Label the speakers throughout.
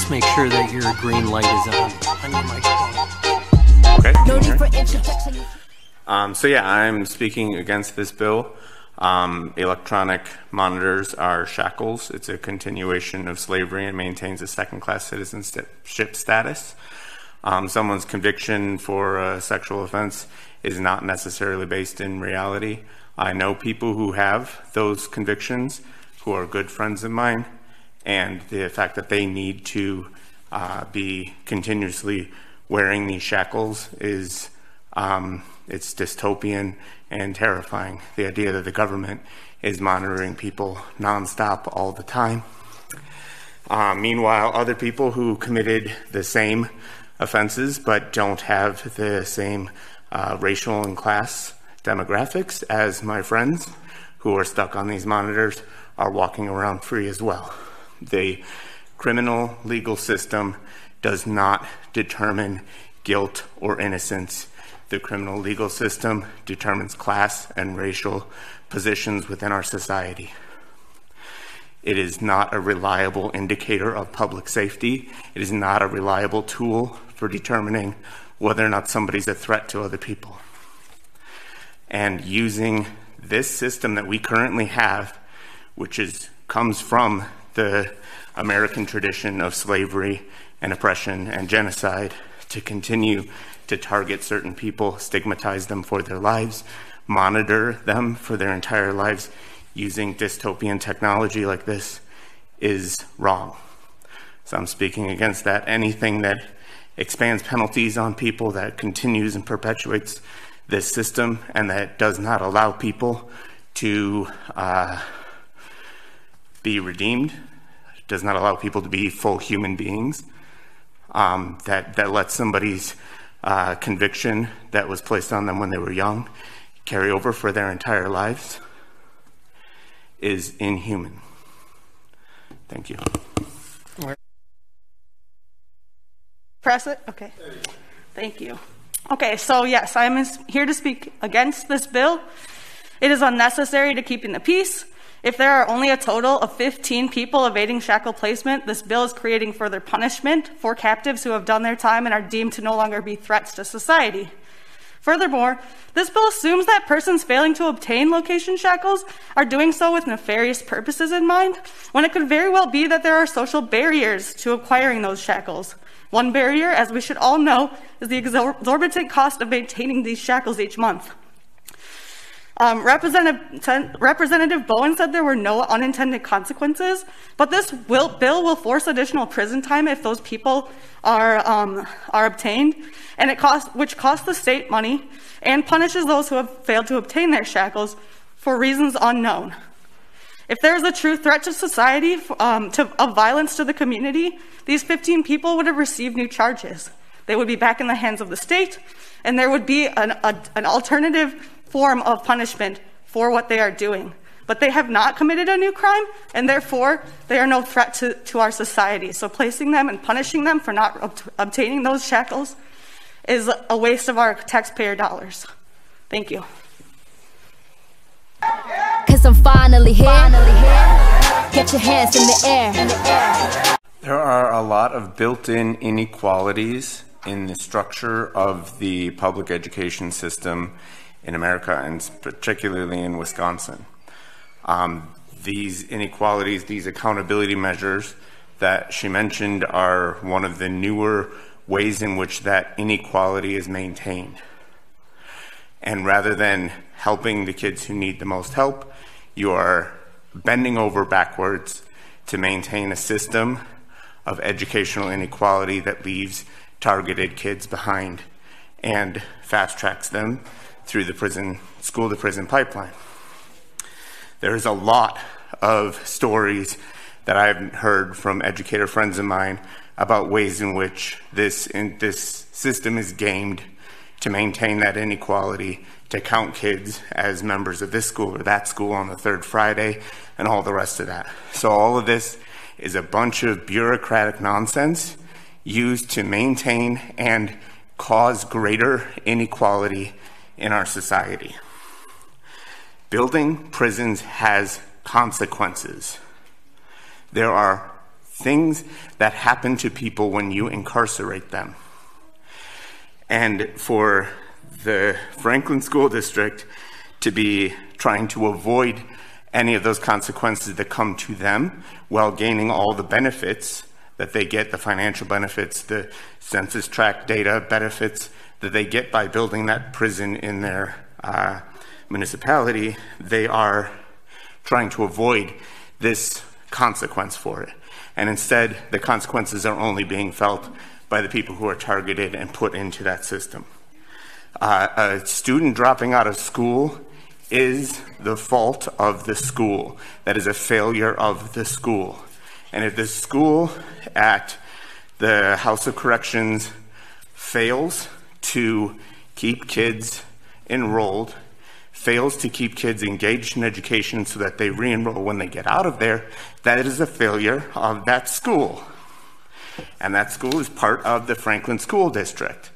Speaker 1: just make sure that your green light is on your microphone.
Speaker 2: Okay.
Speaker 3: No need for introduction.
Speaker 2: So yeah, I'm speaking against this bill. Electronic monitors are shackles. It's a continuation of slavery and maintains a second-class citizenship status. Someone's conviction for a sexual offense is not necessarily based in reality. I know people who have those convictions who are good friends of mine, and the fact that they need to be continuously wearing these shackles is it's dystopian and terrifying. The idea that the government is monitoring people nonstop all the time. Meanwhile, other people who committed the same offenses but don't have the same racial and class demographics as my friends who are stuck on these monitors are walking around free as well. The criminal legal system does not determine guilt or innocence. The criminal legal system determines class and racial positions within our society. It is not a reliable indicator of public safety. It is not a reliable tool for determining whether or not somebody's a threat to other people. And using this system that we currently have, which comes from the American tradition of slavery and oppression and genocide, to continue to target certain people, stigmatize them for their lives, monitor them for their entire lives using dystopian technology like this is wrong. So I'm speaking against that. Anything that expands penalties on people, that continues and perpetuates this system, and that does not allow people to be redeemed, does not allow people to be full human beings, that lets somebody's conviction that was placed on them when they were young carry over for their entire lives is inhuman. Thank you.
Speaker 4: Press it? Okay. Thank you. Okay, so yes, I'm here to speak against this bill. It is unnecessary to keeping the peace. If there are only a total of 15 people evading shackle placement, this bill is creating further punishment for captives who have done their time and are deemed to no longer be threats to society. Furthermore, this bill assumes that persons failing to obtain location shackles are doing so with nefarious purposes in mind, when it could very well be that there are social barriers to acquiring those shackles. One barrier, as we should all know, is the exorbitant cost of maintaining these shackles each month. Representative Bowen said there were no unintended consequences, but this bill will force additional prison time if those people are obtained, and which costs the state money and punishes those who have failed to obtain their shackles for reasons unknown. If there is a true threat to society of violence to the community, these 15 people would have received new charges. They would be back in the hands of the state, and there would be an alternative form of punishment for what they are doing. But they have not committed a new crime, and therefore they are no threat to our society. So placing them and punishing them for not obtaining those shackles is a waste of our taxpayer dollars. Thank you.
Speaker 3: 'Cause I'm finally here. Get your hands in the air.
Speaker 2: There are a lot of built-in inequalities in the structure of the public education system in America, and particularly in Wisconsin. These inequalities, these accountability measures that she mentioned, are one of the newer ways in which that inequality is maintained. And rather than helping the kids who need the most help, you are bending over backwards to maintain a system of educational inequality that leaves targeted kids behind and fast tracks them through the school-to-prison pipeline. There's a lot of stories that I've heard from educator friends of mine about ways in which this system is gamed to maintain that inequality, to count kids as members of this school or that school on the third Friday, and all the rest of that. So all of this is a bunch of bureaucratic nonsense used to maintain and cause greater inequality in our society. Building prisons has consequences. There are things that happen to people when you incarcerate them. And for the Franklin School District to be trying to avoid any of those consequences that come to them while gaining all the benefits that they get, the financial benefits, the census tract data benefits that they get by building that prison in their municipality, they are trying to avoid this consequence for it. And instead, the consequences are only being felt by the people who are targeted and put into that system. A student dropping out of school is the fault of the school. That is a failure of the school. And if the school at the House of Corrections fails to keep kids enrolled, fails to keep kids engaged in education so that they re-enroll when they get out of there, that is a failure of that school. And that school is part of the Franklin School District.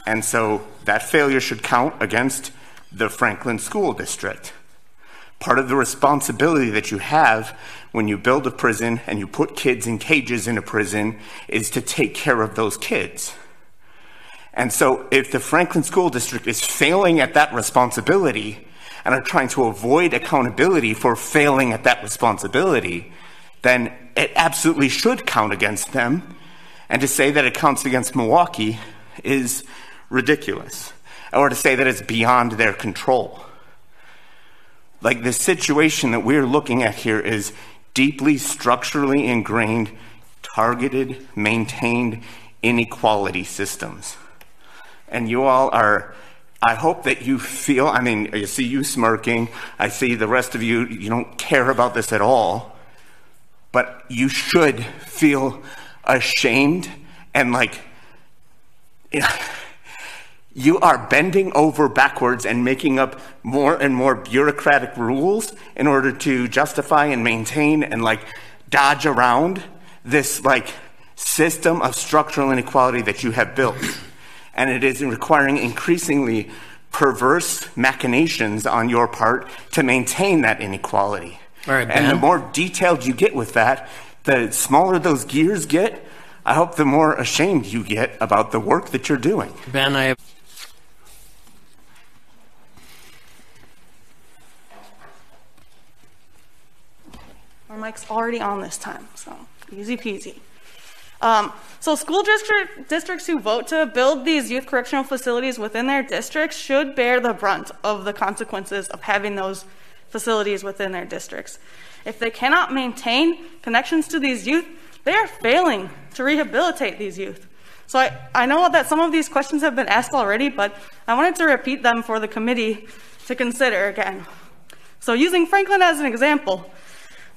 Speaker 2: And so that failure should count against the Franklin School District. Part of the responsibility that you have when you build a prison and you put kids in cages in a prison is to take care of those kids. And so if the Franklin School District is failing at that responsibility and are trying to avoid accountability for failing at that responsibility, then it absolutely should count against them. And to say that it counts against Milwaukee is ridiculous, or to say that it's beyond their control. Like, the situation that we're looking at here is deeply structurally ingrained, targeted, maintained inequality systems. And you all are, I hope that you feel, I mean, I see you smirking, I see the rest of you, you don't care about this at all, but you should feel ashamed and like, you are bending over backwards and making up more and more bureaucratic rules in order to justify and maintain and like dodge around this like system of structural inequality that you have built. And it is requiring increasingly perverse machinations on your part to maintain that inequality.
Speaker 1: All right, Ben.
Speaker 2: And the more detailed you get with that, the smaller those gears get, I hope the more ashamed you get about the work that you're doing.
Speaker 1: Ben, I have...
Speaker 4: Our mic's already on this time, so easy peasy. So school districts who vote to build these youth correctional facilities within their districts should bear the brunt of the consequences of having those facilities within their districts. If they cannot maintain connections to these youth, they are failing to rehabilitate these youth. So I know that some of these questions have been asked already, but I wanted to repeat them for the committee to consider again. So using Franklin as an example,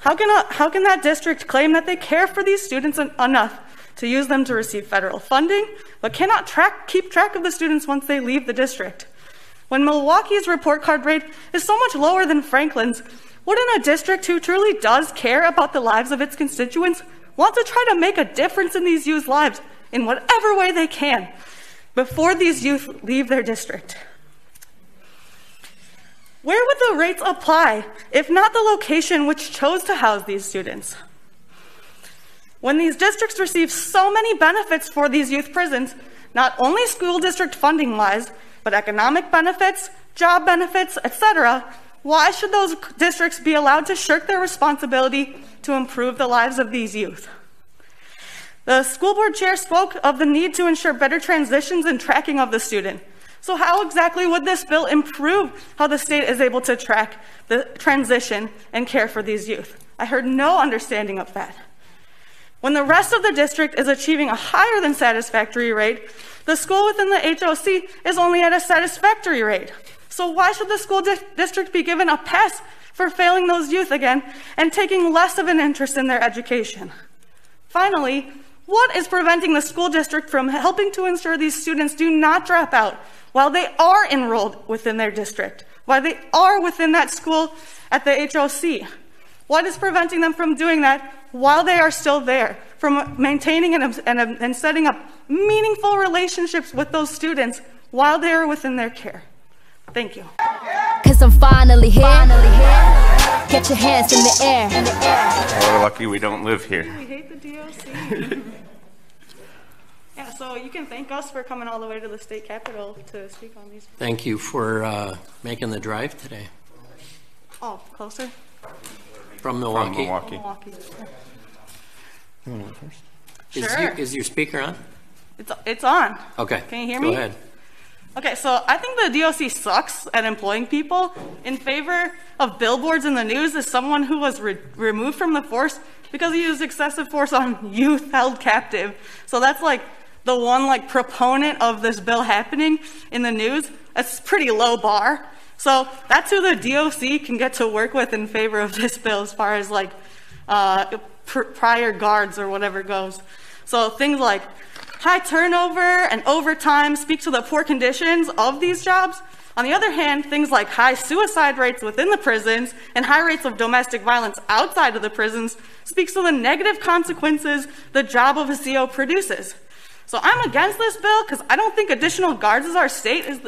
Speaker 4: how can that district claim that they care for these students enough to use them to receive federal funding, but cannot keep track of the students once they leave the district? When Milwaukee's report card rate is so much lower than Franklin's, wouldn't a district who truly does care about the lives of its constituents want to try to make a difference in these youth's lives in whatever way they can before these youth leave their district? Where would the rates apply if not the location which chose to house these students? When these districts receive so many benefits for these youth prisons, not only school district funding-wise, but economic benefits, job benefits, etc., why should those districts be allowed to shirk their responsibility to improve the lives of these youth? The school board chair spoke of the need to ensure better transitions and tracking of the student. So how exactly would this bill improve how the state is able to track the transition and care for these youth? I heard no understanding of that. When the rest of the district is achieving a higher than satisfactory rate, the school within the HOC is only at a satisfactory rate. So why should the school district be given a pass for failing those youth again and taking less of an interest in their education? Finally, what is preventing the school district from helping to ensure these students do not drop out while they are enrolled within their district, while they are within that school at the HOC? What is preventing them from doing that while they are still there, from maintaining and setting up meaningful relationships with those students while they are within their care? Thank you.
Speaker 3: 'Cause I'm finally here. Get Get your hands in the air.
Speaker 2: We're lucky we don't live here.
Speaker 4: We hate the DOC. Yeah, so you can thank us for coming all the way to the state capitol to speak on these.
Speaker 1: Thank you for making the drive today
Speaker 4: Oh, closer?
Speaker 1: from Milwaukee.
Speaker 2: Milwaukee.
Speaker 4: Milwaukee.
Speaker 2: You want to go first?
Speaker 4: Sure.
Speaker 1: Is your speaker on?
Speaker 4: It's on.
Speaker 1: Okay.
Speaker 4: Can you hear
Speaker 1: Go
Speaker 4: me?
Speaker 1: ahead.
Speaker 4: Okay, so I think the DOC sucks at employing people. In favor of billboards in the news is someone who was removed from the force because he used excessive force on youth held captive. So that's like the one like proponent of this bill happening in the news. That's a pretty low bar. So that's who the DOC can get to work with in favor of this bill as far as like prior guards or whatever goes. So things like high turnover and overtime speak to the poor conditions of these jobs. On the other hand, things like high suicide rates within the prisons and high rates of domestic violence outside of the prisons speaks to the negative consequences the job of a CO produces. So I'm against this bill because I don't think additional guards in our state is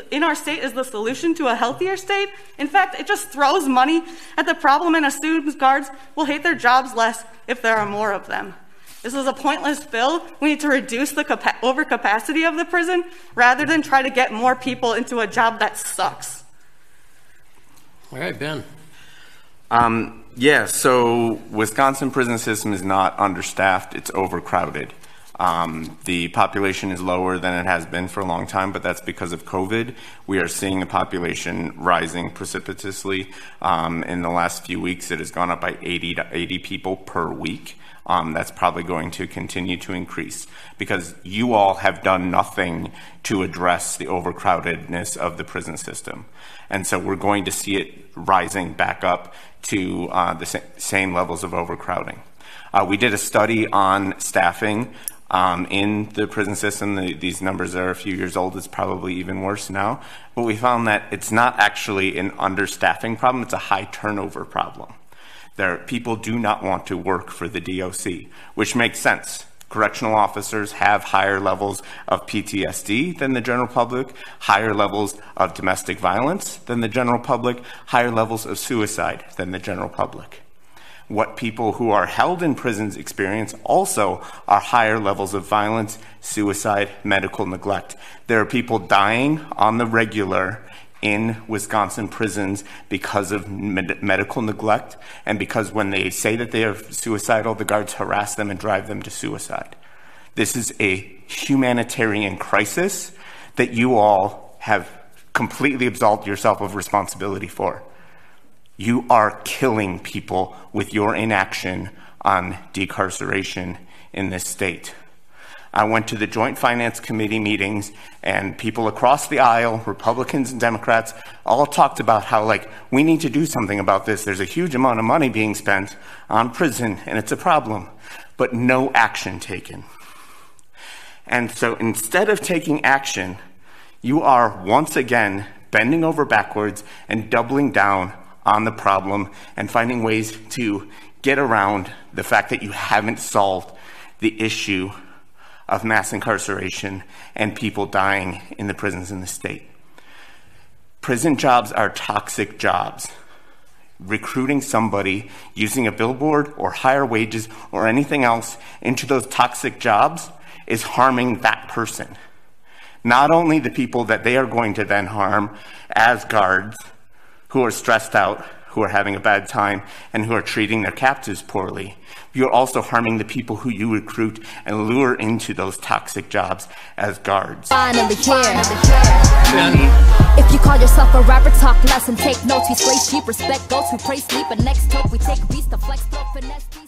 Speaker 4: the solution to a healthier state. In fact, it just throws money at the problem and assumes guards will hate their jobs less if there are more of them. This is a pointless bill. We need to reduce the overcapacity of the prison rather than try to get more people into a job that sucks.
Speaker 1: All right, Ben.
Speaker 2: Yeah, so Wisconsin prison system is not understaffed, it's overcrowded. The population is lower than it has been for a long time, but that's because of COVID. We are seeing the population rising precipitously. In the last few weeks, it has gone up by 80 people per week. That's probably going to continue to increase because you all have done nothing to address the overcrowdedness of the prison system. And so we're going to see it rising back up to the same levels of overcrowding. We did a study on staffing in the prison system. These numbers are a few years old. It's probably even worse now. But we found that it's not actually an understaffing problem. It's a high turnover problem. People do not want to work for the DOC, which makes sense. Correctional officers have higher levels of PTSD than the general public, higher levels of domestic violence than the general public, higher levels of suicide than the general public. What people who are held in prisons experience also are higher levels of violence, suicide, medical neglect. There are people dying on the regular in Wisconsin prisons because of medical neglect and because when they say that they are suicidal, the guards harass them and drive them to suicide. This is a humanitarian crisis that you all have completely absolved yourself of responsibility for. You are killing people with your inaction on decarceration in this state. I went to the Joint Finance Committee meetings and people across the aisle, Republicans and Democrats, all talked about how we need to do something about this. There's a huge amount of money being spent on prison and it's a problem, but no action taken. And so instead of taking action, you are once again bending over backwards and doubling down on the problem and finding ways to get around the fact that you haven't solved the issue of mass incarceration and people dying in the prisons in the state. Prison jobs are toxic jobs. Recruiting somebody using a billboard or higher wages or anything else into those toxic jobs is harming that person. Not only the people that they are going to then harm as guards who are stressed out, who are having a bad time, and who are treating their captives poorly. You're also harming the people who you recruit and lure into those toxic jobs as guards.
Speaker 3: Finally here. If you call yourself a rapper, talk less and take notes. We slay sheep, respect goats, we pray sleep, and next hope we take beats to flex, throw finesse.